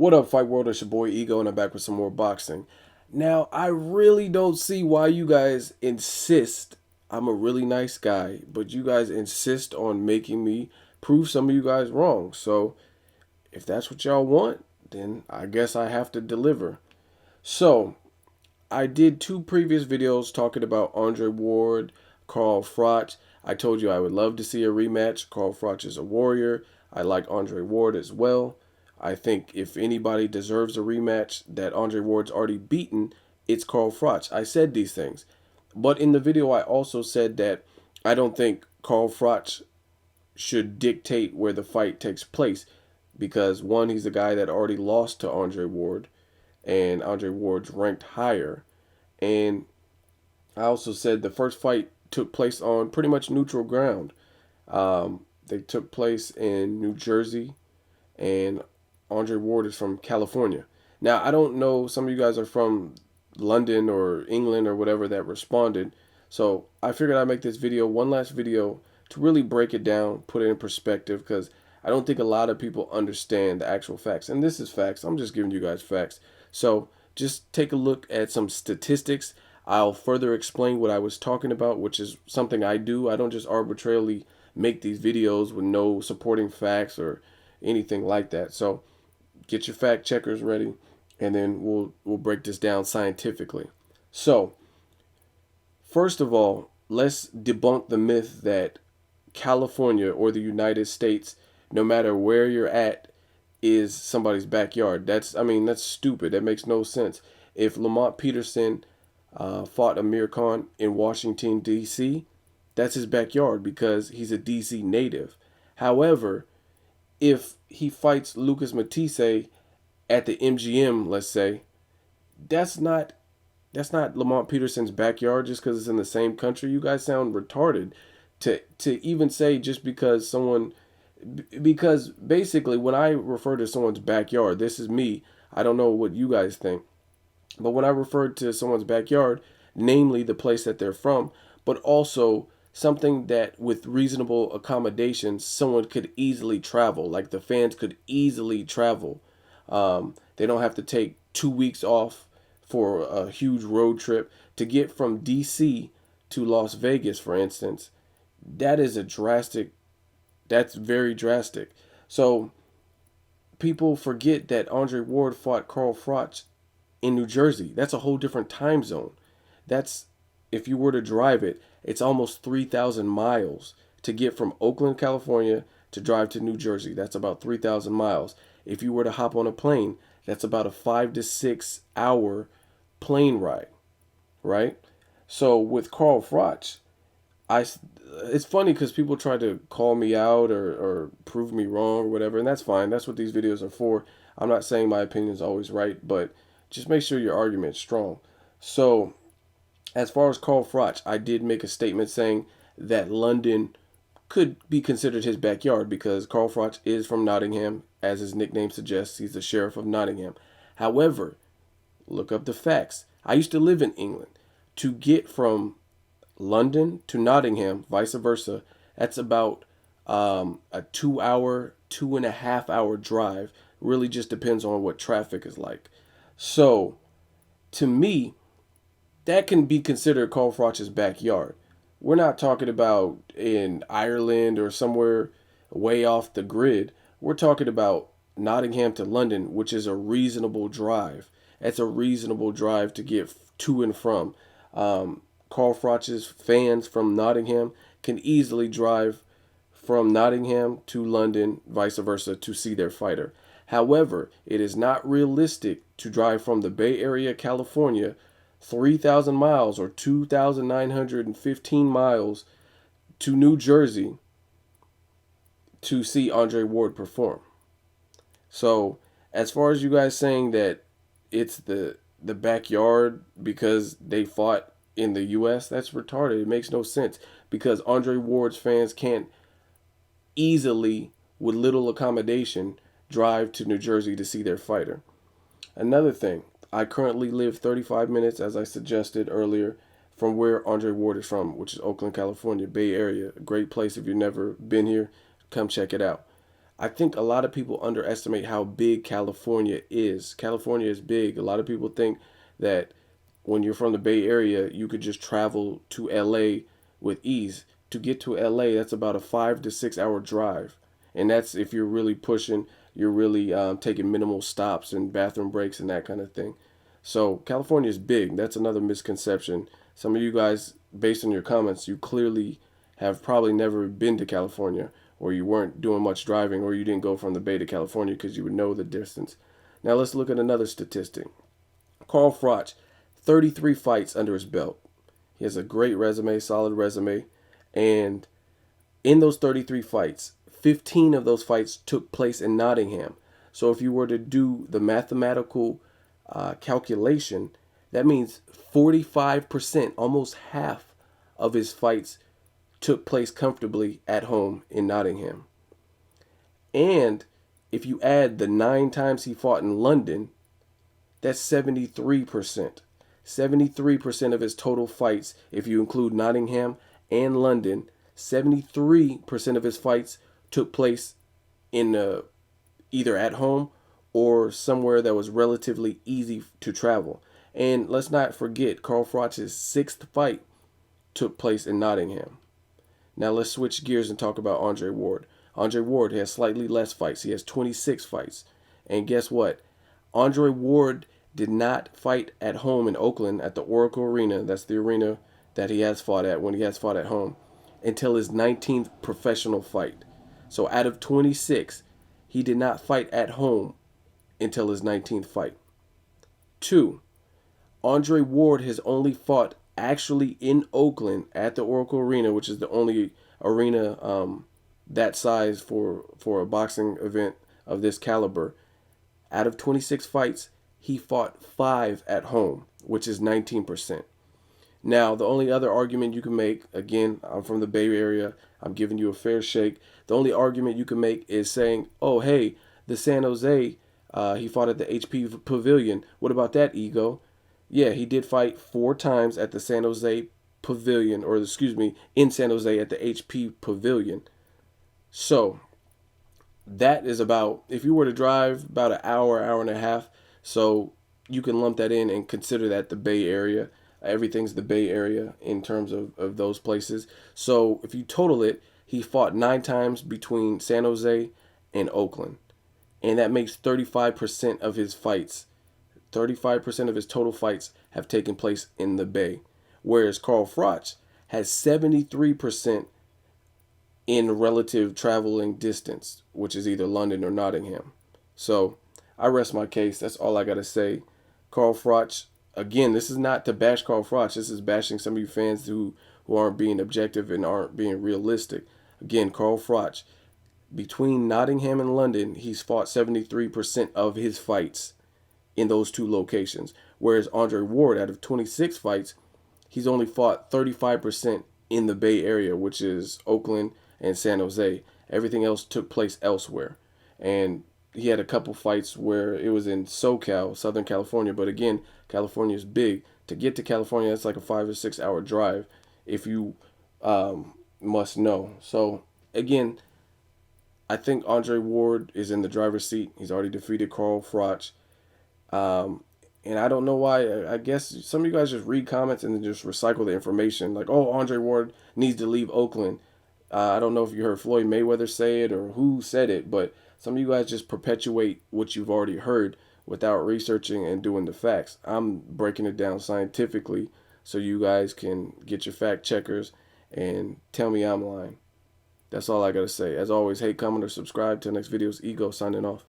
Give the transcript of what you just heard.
What up, Fight World? It's your boy Ego, and I'm back with some more boxing. Now, I really don't see why you guys insist. I'm a really nice guy, but you guys insist on making me prove some of you guys wrong. So, if that's what y'all want, then I guess I have to deliver. So, I did two previous videos talking about Andre Ward, Carl Froch. I told you I would love to see a rematch. Carl Froch is a warrior. I like Andre Ward as well. I think if anybody deserves a rematch that Andre Ward's already beaten, it's Carl Froch. I said these things. But in the video, I also said that I don't think Carl Froch should dictate where the fight takes place because, one, he's a guy that already lost to Andre Ward, and Andre Ward's ranked higher. And I also said the first fight took place on pretty much neutral ground. They took place in New Jersey, and Andre Ward is from California. Now, I don't know, some of you guys are from London or England or whatever that responded. So I figured I'd make this video, one last video, to really break it down, put it in perspective, because I don't think a lot of people understand the actual facts. And this is facts. I'm just giving you guys facts. So just take a look at some statistics. I'll further explain what I was talking about, which is something I do. I don't just arbitrarily make these videos with no supporting facts or anything like that. So get your fact checkers ready, and then we'll break this down scientifically. So, first of all, let's debunk the myth that California or the United States, no matter where you're at, is somebody's backyard. That's stupid. That makes no sense. If Lamont Peterson fought Amir Khan in Washington, D.C., that's his backyard because he's a D.C. native. However, if he fights Lucas Matisse at the MGM, let's say, that's not Lamont Peterson's backyard just because it's in the same country. You guys sound retarded to even say just because someone, because basically when I refer to someone's backyard, this is me. I don't know what you guys think, but when I refer to someone's backyard, namely the place that they're from, but also something that with reasonable accommodations someone could easily travel, like the fans could easily travel. They don't have to take 2 weeks off for a huge road trip to get from DC to Las Vegas, for instance. That is a drastic, that's very drastic. So people forget that Andre Ward fought Carl Froch in New Jersey. That's a whole different time zone. That's, if you were to drive it, it's almost 3,000 miles to get from Oakland, California to drive to New Jersey. That's about 3,000 miles. If you were to hop on a plane, that's about a 5 to 6 hour plane ride, right? So with Carl Froch, it's funny because people try to call me out or prove me wrong or whatever, and that's fine. That's what these videos are for. I'm not saying my opinion is always right, but just make sure your argument's strong. So as far as Carl Froch, I did make a statement saying that London could be considered his backyard because Carl Froch is from Nottingham. As his nickname suggests, he's the sheriff of Nottingham. However, look up the facts. I used to live in England. To get from London to Nottingham, vice versa, that's about a 2 hour, 2.5 hour drive. Really just depends on what traffic is like. So, to me, that can be considered Carl Froch's backyard. We're not talking about in Ireland or somewhere way off the grid. We're talking about Nottingham to London, which is a reasonable drive. That's a reasonable drive to get to and from. Carl Froch's fans from Nottingham can easily drive from Nottingham to London, vice versa, to see their fighter. However, it is not realistic to drive from the Bay Area, California, 3,000 miles or 2,915 miles to New Jersey to see Andre Ward perform. So, as far as you guys saying that it's the backyard because they fought in the US, that's retarded. It makes no sense because Andre Ward's fans can't easily, with little accommodation, drive to New Jersey to see their fighter. Another thing, I currently live 35 minutes, as I suggested earlier, from where Andre Ward is from, which is Oakland, California, Bay Area. A great place. If you've never been here, come check it out. I think a lot of people underestimate how big California is. California is big. A lot of people think that when you're from the Bay Area, you could just travel to LA with ease. To get to LA, that's about a 5 to 6 hour drive. And that's if you're really pushing, you're really taking minimal stops and bathroom breaks and that kind of thing. So California is big. That's another misconception. Some of you guys, based on your comments, you clearly have probably never been to California, or you weren't doing much driving, or you didn't go from the Bay to California because you would know the distance. Now let's look at another statistic. Carl Froch, 33 fights under his belt. He has a great resume, solid resume, and in those 33 fights, 15 of those fights took place in Nottingham. So if you were to do the mathematical calculation, that means 45%, almost half of his fights took place comfortably at home in Nottingham. And if you add the 9 times he fought in London, that's 73%. 73% of his total fights, if you include Nottingham and London, 73% of his fights took place in either at home or somewhere that was relatively easy to travel. And let's not forget, Carl Froch's sixth fight took place in Nottingham. Now let's switch gears and talk about Andre Ward. Andre Ward has slightly less fights. He has 26 fights. And guess what? Andre Ward did not fight at home in Oakland at the Oracle Arena. That's the arena that he has fought at when he has fought at home, until his 19th professional fight. So out of 26, he did not fight at home until his 19th fight. 2. Andre Ward has only fought actually in Oakland at the Oracle Arena, which is the only arena that size for a boxing event of this caliber. Out of 26 fights, he fought 5 at home, which is 19%. Now, the only other argument you can make, again, I'm from the Bay Area, I'm giving you a fair shake. The only argument you can make is saying, oh, hey, the San Jose, he fought at the HP Pavilion. What about that, Ego? Yeah, he did fight 4 times at the San Jose Pavilion, or excuse me, in San Jose at the HP Pavilion. So, that is about, if you were to drive, about an hour, hour and a half. So, you can lump that in and consider that the Bay Area. Everything's the Bay Area in terms of those places. So if you total it, he fought 9 times between San Jose and Oakland. And that makes 35% of his fights. 35% of his total fights have taken place in the Bay. Whereas Carl Froch has 73% in relative traveling distance, which is either London or Nottingham. So I rest my case. That's all I got to say. Carl Froch, again, this is not to bash Carl Froch. This is bashing some of you fans who aren't being objective and aren't being realistic. Again, Carl Froch, between Nottingham and London, he's fought 73% of his fights in those 2 locations. Whereas Andre Ward, out of 26 fights, he's only fought 35% in the Bay Area, which is Oakland and San Jose. Everything else took place elsewhere. And he had a couple fights where it was in SoCal, Southern California. But again, California is big. To get to California, it's like a 5 or 6 hour drive, if you must know. So again, I think Andre Ward is in the driver's seat. He's already defeated Carl Froch. And I don't know why. I guess some of you guys just read comments and then just recycle the information. Like, oh, Andre Ward needs to leave Oakland. I don't know if you heard Floyd Mayweather say it or who said it, but some of you guys just perpetuate what you've already heard without researching and doing the facts. I'm breaking it down scientifically so you guys can get your fact checkers and tell me I'm lying. That's all I got to say. As always, hate, comment, or subscribe. Till next video's Ego signing off.